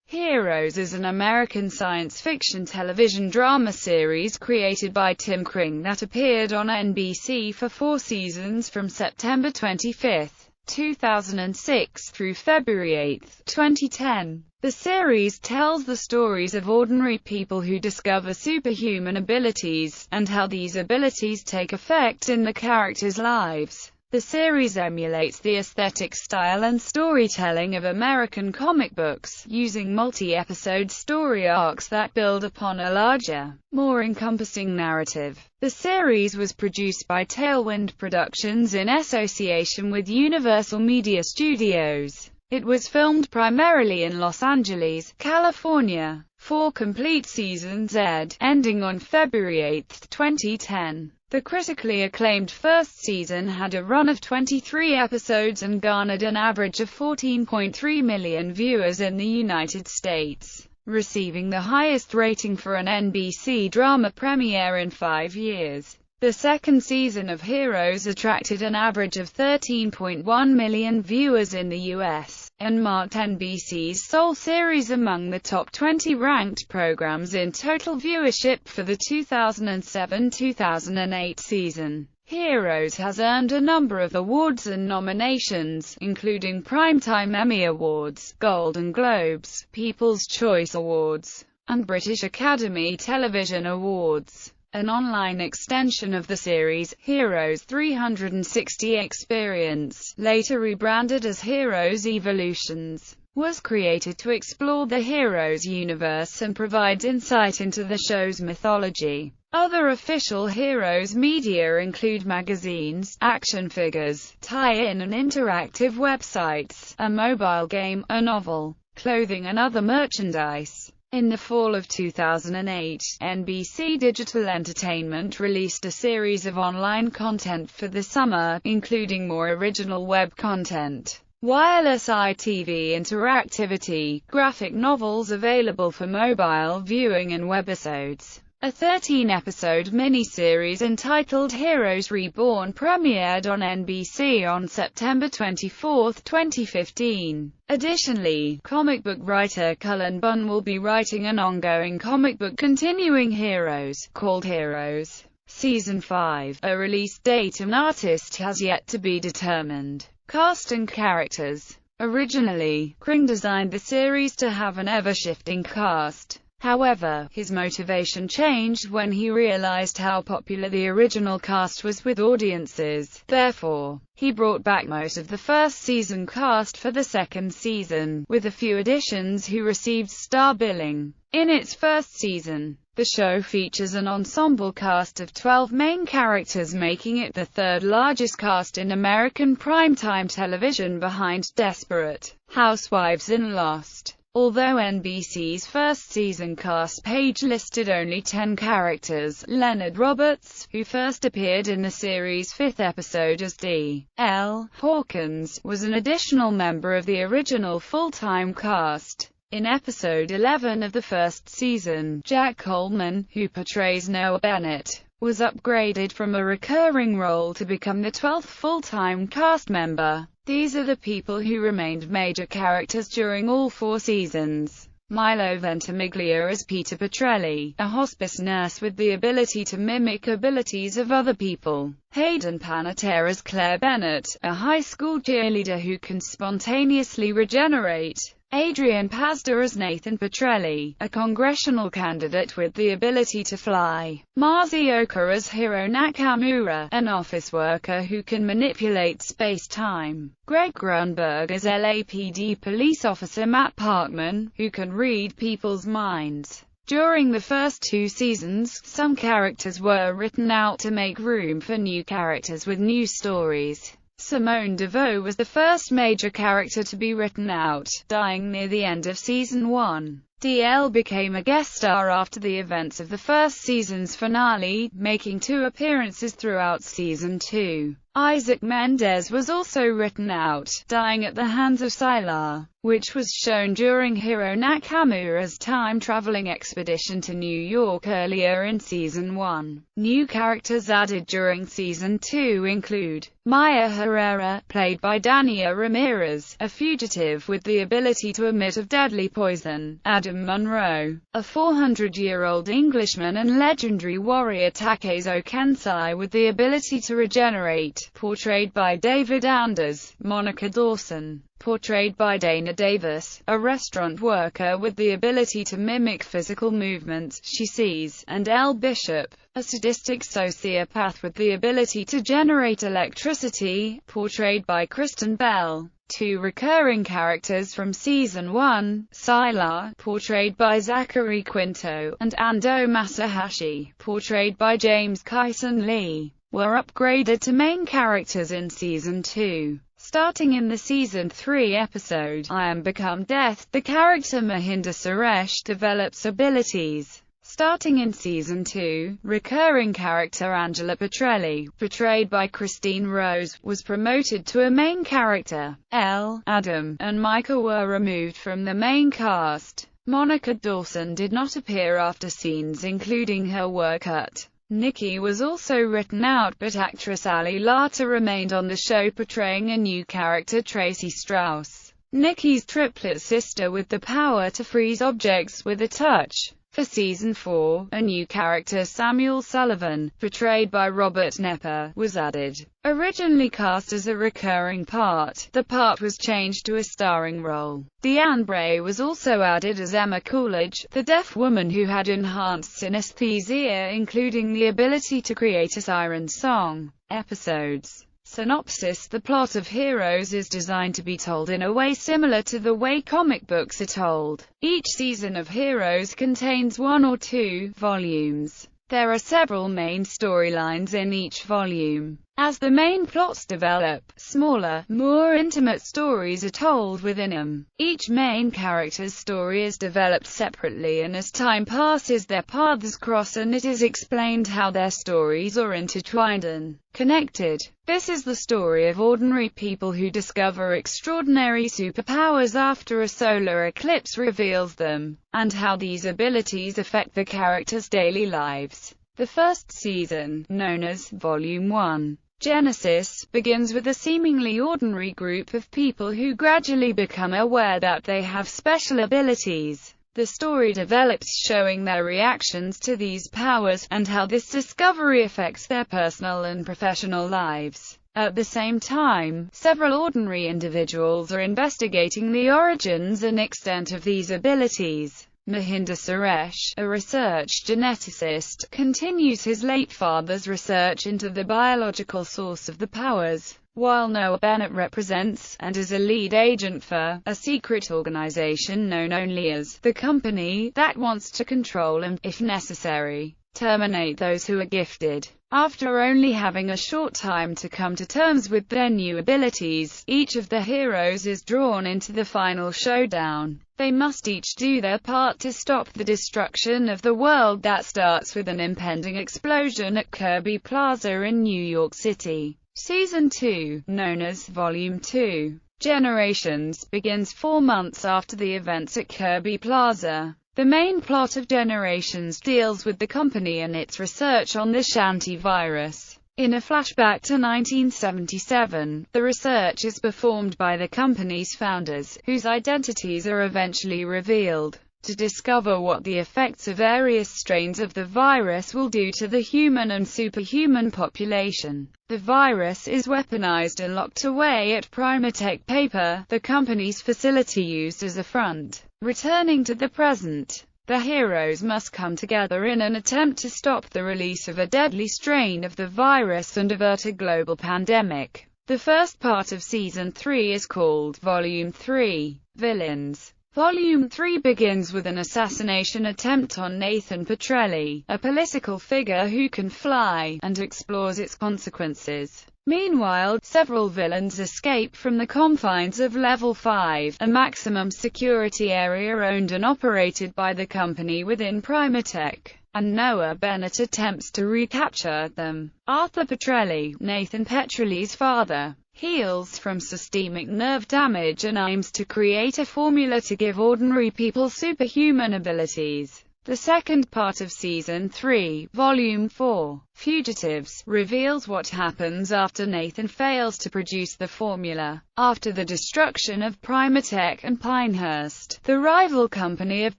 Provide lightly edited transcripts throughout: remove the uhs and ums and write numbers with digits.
Heroes is an American science fiction television drama series created by Tim Kring that appeared on NBC for 4 seasons from September 25, 2006 through February 8, 2010. The series tells the stories of ordinary people who discover superhuman abilities, and how these abilities take effect in the characters' lives. The series emulates the aesthetic style and storytelling of American comic books, using multi-episode story arcs that build upon a larger, more encompassing narrative. The series was produced by Tailwind Productions in association with Universal Media Studios. It was filmed primarily in Los Angeles, California. 4 complete seasons aired, ending on February 8, 2010. The critically acclaimed first season had a run of 23 episodes and garnered an average of 14.3 million viewers in the United States, receiving the highest rating for an NBC drama premiere in 5 years. The second season of Heroes attracted an average of 13.1 million viewers in the U.S., and marked NBC's sole series among the top 20 ranked programs in total viewership for the 2007-2008 season. Heroes has earned a number of awards and nominations, including Primetime Emmy Awards, Golden Globes, People's Choice Awards, and British Academy Television Awards. An online extension of the series, Heroes 360 Experience, later rebranded as Heroes Evolutions, was created to explore the Heroes universe and provides insight into the show's mythology. Other official Heroes media include magazines, action figures, tie-in and interactive websites, a mobile game, a novel, clothing and other merchandise. In the fall of 2008, NBC Digital Entertainment released a series of online content for the summer, including more original web content, wireless ITV interactivity, graphic novels available for mobile viewing and webisodes. A 13-episode miniseries entitled Heroes Reborn premiered on NBC on September 24, 2015. Additionally, comic book writer Cullen Bunn will be writing an ongoing comic book continuing Heroes, called Heroes Season 5. A release date and artist has yet to be determined. Cast and characters. Originally, Kring designed the series to have an ever-shifting cast. However, his motivation changed when he realized how popular the original cast was with audiences. Therefore, he brought back most of the first season cast for the second season, with a few additions who received star billing. In its first season, the show features an ensemble cast of 12 main characters, making it the third largest cast in American primetime television behind Desperate Housewives and Lost. Although NBC's first season cast page listed only 10 characters, Leonard Roberts, who first appeared in the series' 5th episode as D.L. Hawkins, was an additional member of the original full-time cast. In episode 11 of the first season, Jack Coleman, who portrays Noah Bennett, was upgraded from a recurring role to become the 12th full-time cast member. These are the people who remained major characters during all 4 seasons. Milo Ventimiglia as Peter Petrelli, a hospice nurse with the ability to mimic abilities of other people. Hayden Panettiere as Claire Bennett, a high school cheerleader who can spontaneously regenerate. Adrian Pasdar as Nathan Petrelli, a congressional candidate with the ability to fly. Marzioka as Hiro Nakamura, an office worker who can manipulate space-time. Greg Grunberg as LAPD police officer Matt Parkman, who can read people's minds. During the first 2 seasons, some characters were written out to make room for new characters with new stories. Simone DeVoe was the first major character to be written out, dying near the end of Season 1. DL became a guest star after the events of the first season's finale, making 2 appearances throughout Season 2. Isaac Mendez was also written out, dying at the hands of Sylar, which was shown during Hiro Nakamura's time-traveling expedition to New York earlier in Season 1. New characters added during Season 2 include Maya Herrera, played by Dania Ramirez, a fugitive with the ability to emit a deadly poison; Adam Monroe, a 400-year-old Englishman and legendary warrior; Takezo Kensai with the ability to regenerate, portrayed by David Anders; Monica Dawson, portrayed by Dana Davis, a restaurant worker with the ability to mimic physical movements she sees; and Elle Bishop, a sadistic sociopath with the ability to generate electricity, portrayed by Kristen Bell. Two recurring characters from Season 1, Sylar, portrayed by Zachary Quinto, and Ando Masahashi, portrayed by James Kyson Lee, were upgraded to main characters in Season 2. Starting in the Season 3 episode, I Am Become Death, the character Mahinda Suresh develops abilities. Starting in Season 2, recurring character Angela Petrelli, portrayed by Christine Rose, was promoted to a main character. Elle, Adam, and Micah were removed from the main cast. Monica Dawson did not appear after scenes including her were cut. Nikki was also written out, but actress Ali Lata remained on the show portraying a new character, Tracy Strauss, Nikki's triplet sister with the power to freeze objects with a touch. For Season 4, a new character, Samuel Sullivan, portrayed by Robert Nepper, was added. Originally cast as a recurring part, the part was changed to a starring role. Deanne Bray was also added as Emma Coolidge, the deaf woman who had enhanced synesthesia, including the ability to create a siren song. Episodes. Synopsis: the plot of Heroes is designed to be told in a way similar to the way comic books are told. Each season of Heroes contains 1 or 2 volumes. There are several main storylines in each volume. As the main plots develop, smaller, more intimate stories are told within them. Each main character's story is developed separately, and as time passes their paths cross and it is explained how their stories are intertwined and connected. This is the story of ordinary people who discover extraordinary superpowers after a solar eclipse reveals them, and how these abilities affect the characters' daily lives. The first season, known as Volume 1, Genesis, begins with a seemingly ordinary group of people who gradually become aware that they have special abilities. The story develops showing their reactions to these powers, and how this discovery affects their personal and professional lives. At the same time, several ordinary individuals are investigating the origins and extent of these abilities. Mahinda Suresh, a research geneticist, continues his late father's research into the biological source of the powers, while Noah Bennett represents, and is a lead agent for, a secret organization known only as the Company, that wants to control and, if necessary, terminate those who are gifted. After only having a short time to come to terms with their new abilities, each of the heroes is drawn into the final showdown. They must each do their part to stop the destruction of the world that starts with an impending explosion at Kirby Plaza in New York City. Season 2, known as Volume 2, Generations, begins 4 months after the events at Kirby Plaza. The main plot of Generations deals with the company and its research on the Shanti virus. In a flashback to 1977, the research is performed by the company's founders, whose identities are eventually revealed, to discover what the effects of various strains of the virus will do to the human and superhuman population. The virus is weaponized and locked away at Primatech Paper, the company's facility used as a front. Returning to the present, the heroes must come together in an attempt to stop the release of a deadly strain of the virus and avert a global pandemic. The first part of Season 3 is called Volume 3, Villains. Volume 3 begins with an assassination attempt on Nathan Petrelli, a political figure who can fly, and explores its consequences. Meanwhile, several villains escape from the confines of Level 5, a maximum security area owned and operated by the company within Primatech. and Noah Bennett attempts to recapture them. Arthur Petrelli, Nathan Petrelli's father, heals from systemic nerve damage and aims to create a formula to give ordinary people superhuman abilities. The second part of Season 3, Volume 4, Fugitives, reveals what happens after Nathan fails to produce the formula. After the destruction of Primatech and Pinehurst, the rival company of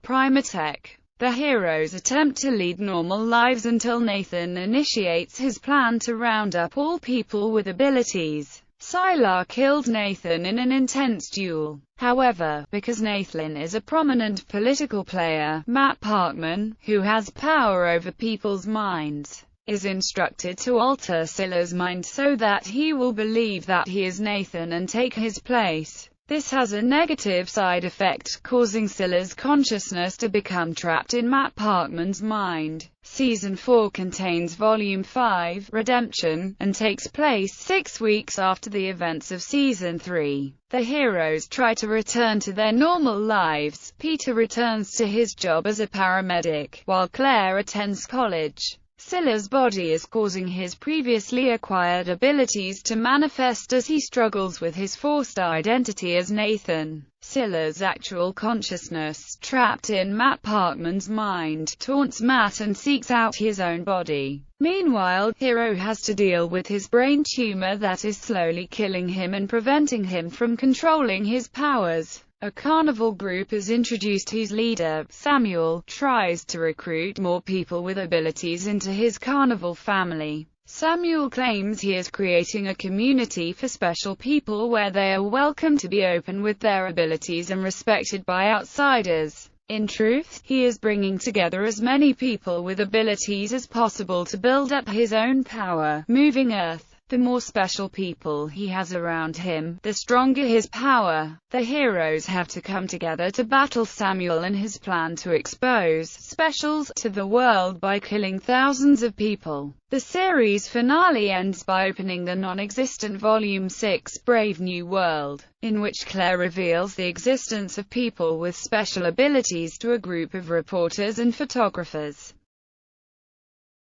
Primatech, the heroes attempt to lead normal lives until Nathan initiates his plan to round up all people with abilities. Sylar kills Nathan in an intense duel. However, because Nathan is a prominent political player, Matt Parkman, who has power over people's minds, is instructed to alter Sylar's mind so that he will believe that he is Nathan and take his place. This has a negative side effect, causing Sylar's consciousness to become trapped in Matt Parkman's mind. Season 4 contains Volume 5, Redemption, and takes place 6 weeks after the events of Season 3. The heroes try to return to their normal lives. Peter returns to his job as a paramedic, while Claire attends college. Sylar's body is causing his previously acquired abilities to manifest as he struggles with his forced identity as Nathan. Sylar's actual consciousness, trapped in Matt Parkman's mind, taunts Matt and seeks out his own body. Meanwhile, Hero has to deal with his brain tumor that is slowly killing him and preventing him from controlling his powers. A carnival group is introduced whose leader, Samuel, tries to recruit more people with abilities into his carnival family. Samuel claims he is creating a community for special people where they are welcome to be open with their abilities and respected by outsiders. In truth, he is bringing together as many people with abilities as possible to build up his own power, moving Earth. The more special people he has around him, the stronger his power. The heroes have to come together to battle Samuel and his plan to expose specials to the world by killing thousands of people. The series finale ends by opening the non-existent Volume 6, Brave New World, in which Claire reveals the existence of people with special abilities to a group of reporters and photographers.